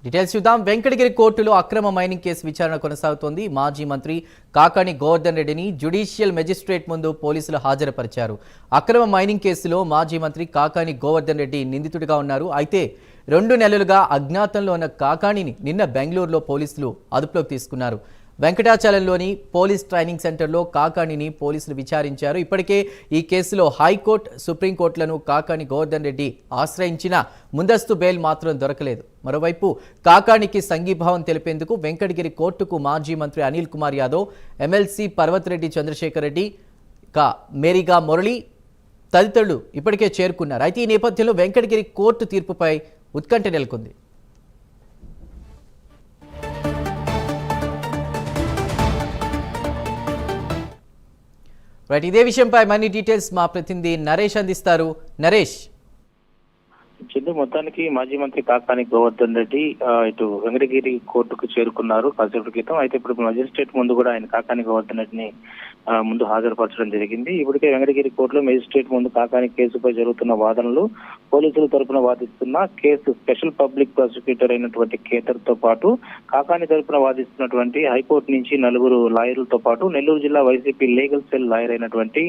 Details చూద్దాం. వెంకటగిరి కోర్టులో అక్రమ మైనింగ్ కేసు విచారణ కొనసాగుతోంది. మాజీ మంత్రి కాకాని గోవర్ధన్ రెడ్డిని జ్యుడిషియల్ మెజిస్ట్రేట్ ముందు పోలీసులు హాజరుపరిచారు. అక్రమ మైనింగ్ కేసులో మాజీ మంత్రి కాకాని గోవర్ధన్ రెడ్డి నిందితుడిగా ఉన్నారు. అయితే 2 నెలలుగా అజ్ఞాతంలో ఉన్న కాకాణిని నిన్న బెంగళూరులో పోలీసులు అదుపులోకి తీసుకున్నారు. వెంకటాచలంలోని పోలీస్ ట్రైనింగ్ సెంటర్లో కాకాణిని పోలీసులు విచారించారు. ఇప్పటికే ఈ కేసులో హైకోర్టు, సుప్రీంకోర్టులను కాకాని గోవర్ధన్ రెడ్డి ఆశ్రయించిన ముందస్తు బెయిల్ మాత్రం దొరకలేదు. మరోవైపు కాకాణికి సంఘీభావం తెలిపేందుకు వెంకటగిరి కోర్టుకు మాజీ మంత్రి అనిల్ కుమార్ యాదవ్, ఎమ్మెల్సీ పర్వతరెడ్డి చంద్రశేఖర్ రెడ్డి, మేరీగా మురళి తదితరులు ఇప్పటికే చేరుకున్నారు. అయితే ఈ నేపథ్యంలో వెంకటగిరి కోర్టు తీర్పుపై ఉత్కంఠ నెలకొంది. ఇదే విషయంపై మరిన్ని డీటెయిల్స్ మా ప్రతినిధి నరేష్ అందిస్తారు. నరేష్, చిన్న మొత్తానికి మాజీ మంత్రి కాకాని గోవర్ధన్ రెడ్డి ఇటు వెంకటగిరి కోర్టుకు చేరుకున్నారు కాసేపటి క్రితం. అయితే ఇప్పుడు మెజిస్ట్రేట్ ముందు కూడా ఆయన కాకాని గోవర్ధన్ రెడ్డిని ముందు హాజరుపరచడం జరిగింది. ఇప్పటికే వెంకటగిరి కోర్టులో మెజిస్ట్రేట్ ముందు కాకాని కేసుపై జరుగుతున్న వాదనలు, పోలీసుల తరపున వాదిస్తున్న కేసు స్పెషల్ పబ్లిక్ ప్రాసిక్యూటర్ అయినటువంటి కేతర్ తో పాటు కాకాని తరపున వాదిస్తున్నటువంటి హైకోర్టు నుంచి 4 లాయర్లతో పాటు నెల్లూరు జిల్లా వైసీపీ లీగల్ సెల్ లాయర్ అయినటువంటి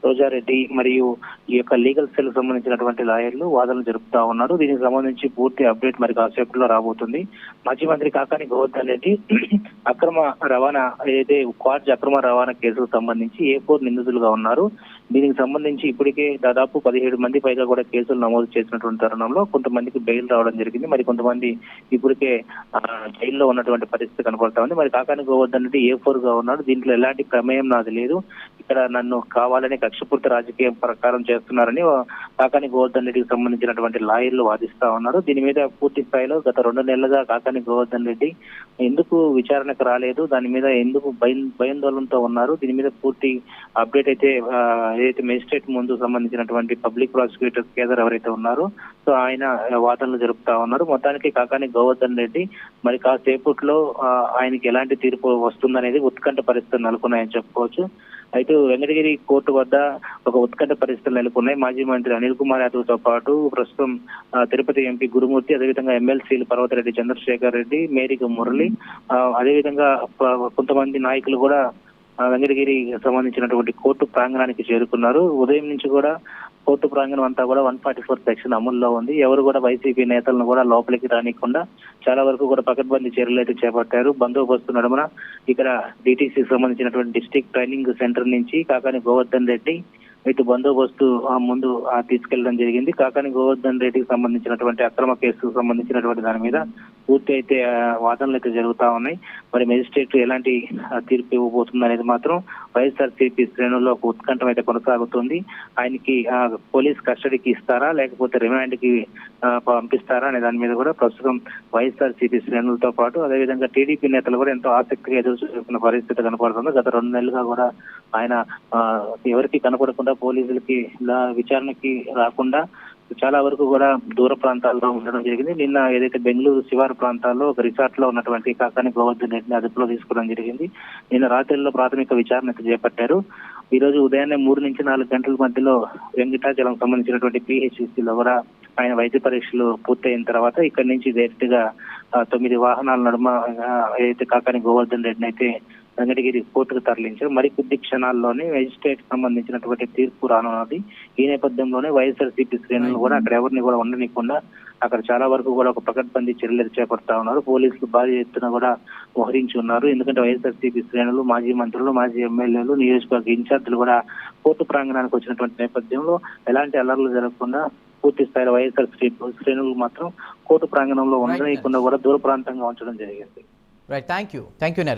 రోజారెడ్డి మరియు ఈ యొక్క లీగల్ సెల్ సంబంధించినటువంటి లాయర్లు వాదనలు జరుపుతా ఉన్నారు. దీనికి సంబంధించి పూర్తి అప్డేట్ మరి కాసేపట్లో రాబోతుంది. మాజీ మంత్రి కాకాని గోవర్ధన్ రెడ్డి అక్రమ రవాణా ఏదైతే క్వార్జ్ అక్రమ రవాణా కేసుకు సంబంధించి A4 నిందితులుగా ఉన్నారు. దీనికి సంబంధించి ఇప్పటికే దాదాపు 17 మంది పైగా కూడా కేసులు నమోదు చేసినటువంటి తరుణంలో కొంతమందికి బెయిల్ రావడం జరిగింది. మరి కొంతమంది ఇప్పటికే జైల్లో ఉన్నటువంటి పరిస్థితి కనపడతా ఉంది. మరి కాకాని గోవర్ధన్ రెడ్డి A4 గా ఉన్నాడు. దీంట్లో ఎలాంటి ప్రమేయం నాది లేదు, ఇక్కడ నన్ను కావాలని కక్షపూర్తి రాజకీయం ప్రకారం చేస్తున్నారని కాకాని గోవర్ధన్ రెడ్డికి సంబంధించినటువంటి లాయర్లు వాదిస్తా ఉన్నారు. దీని మీద పూర్తి స్థాయిలో గత 2 నెలలుగా కాకాని గోవర్ధన్ రెడ్డి ఎందుకు విచారణకు రాలేదు, దాని మీద ఎందుకు భయాందోళనతో ఉన్నారు, దీని మీద పూర్తి అప్డేట్ అయితే ఏదైతే మెజిస్ట్రేట్ ముందు సంబంధించినటువంటి పబ్లిక్ ప్రాసిక్యూటర్ కేదర్ ఎవరైతే ఉన్నారో సో ఆయన వాదనలు జరుపుతా ఉన్నారు. మొత్తానికి కాకాని గోవర్ధన్ రెడ్డి మరి కాసేపట్లో ఆయనకి ఎలాంటి తీర్పు వస్తుందనేది ఉత్కంఠ పరిస్థితులు నెలకొన్నాయని చెప్పుకోవచ్చు. అయితే వెంకటగిరి కోర్టు వద్ద ఒక ఉత్కంఠ పరిస్థితులు నెలకొన్నాయి. మాజీ మంత్రి అనిల్ కుమార్ యాదవ్ తో పాటు ప్రస్తుతం తిరుపతి ఎంపీ గురుమూర్తి, అదేవిధంగా ఎమ్మెల్సీలు పర్వతరెడ్డి చంద్రశేఖర్ రెడ్డి, మేరీగా మురళి, అదేవిధంగా కొంతమంది నాయకులు కూడా వెంకటగిరి సంబంధించినటువంటి కోర్టు ప్రాంగణానికి చేరుకున్నారు. ఉదయం నుంచి కూడా కోర్టు ప్రాంగణం అంతా కూడా 144 సెక్షన్ అమల్లో ఉంది. ఎవరు కూడా వైసీపీ నేతలను కూడా లోపలికి రానికుండా చాలా వరకు కూడా పకడ్బందీ చర్యలు అయితే చేపట్టారు. బందోబస్తు నడుమున ఇక్కడ DTC సంబంధించినటువంటి డిస్ట్రిక్ట్ ట్రైనింగ్ సెంటర్ నుంచి కాకాని గోవర్ధన్ రెడ్డి ఇటు బందోబస్తు ముందు తీసుకెళ్లడం జరిగింది. కాకాని గోవర్ధన్ రెడ్డికి సంబంధించినటువంటి అక్రమ కేసుకు సంబంధించినటువంటి దాని మీద పూర్తి అయితే వాదనలు అయితే జరుగుతా ఉన్నాయి. మరి మెజిస్ట్రేట్ ఎలాంటి తీర్పు ఇవ్వబోతుంది అనేది మాత్రం వైఎస్ఆర్సీపీ శ్రేణుల్లో ఒక ఉత్కంఠం అయితే కొనసాగుతుంది. ఆయనకి పోలీస్ కస్టడీకి ఇస్తారా లేకపోతే రిమాండ్ కి పంపిస్తారా అనే దాని మీద కూడా ప్రస్తుతం వైఎస్ఆర్సీపీ శ్రేణులతో పాటు అదేవిధంగా టీడీపీ నేతలు కూడా ఎంతో ఆసక్తిగా ఎదురు చూస్తున్న పరిస్థితి కనపడుతుంది. గత 2 నెలలుగా కూడా ఆయన ఎవరికి కనపడకుండా పోలీసులకి విచారణకి రాకుండా చాలా వరకు కూడా దూర ప్రాంతాల్లో ఉండడం జరిగింది. నిన్న ఏదైతే బెంగళూరు శివారు ప్రాంతాల్లో ఒక రిసార్ట్ లో ఉన్నటువంటి కాకాని గోవర్ధన్ రెడ్డిని అదుపులో తీసుకోవడం జరిగింది. నిన్న రాత్రిలో ప్రాథమిక విచారణ చేపట్టారు. ఈ రోజు ఉదయాన్నే 3 నుంచి 4 గంటల మధ్యలో వెంకటాచలం సంబంధించినటువంటి PHCలో కూడా ఆయన వైద్య పరీక్షలు పూర్తయిన తర్వాత ఇక్కడి నుంచి డైరెక్ట్ గా 9 వాహనాల నడుమ ఏదైతే కాకాని గోవర్ధన్ రెడ్డిని అయితే వెంకటగిరి కోర్టుకు తరలించారు. మరికొద్ది క్షణాల్లోనే మెజిస్ట్రేట్ సంబంధించినటువంటి తీర్పు రానున్నది. ఈ నేపథ్యంలోనే వైఎస్ఆర్సీపీ శ్రేణులు కూడా అక్కడ ఎవరిని కూడా ఉండనీయకుండా అక్కడ చాలా వరకు కూడా ఒక పకడ్బందీ చర్యలు చేపడతా ఉన్నారు. పోలీసులు భారీ ఎత్తున కూడా మోహరించి ఉన్నారు. ఎందుకంటే వైఎస్ఆర్సీపీ శ్రేణులు, మాజీ మంత్రులు, మాజీ ఎమ్మెల్యేలు, నియోజకవర్గ ఇన్ఛార్జీలు కూడా కోర్టు ప్రాంగణానికి వచ్చినటువంటి నేపథ్యంలో ఎలాంటి అల్లర్లు జరగకుండా పూర్తి స్థాయిలో వైఎస్ఆర్సీపీ శ్రేణులు మాత్రం కోర్టు ప్రాంగణంలో ఉండనీయకుండా కూడా దూర ప్రాంతంగా ఉంచడం జరిగింది. Thank you Naresh.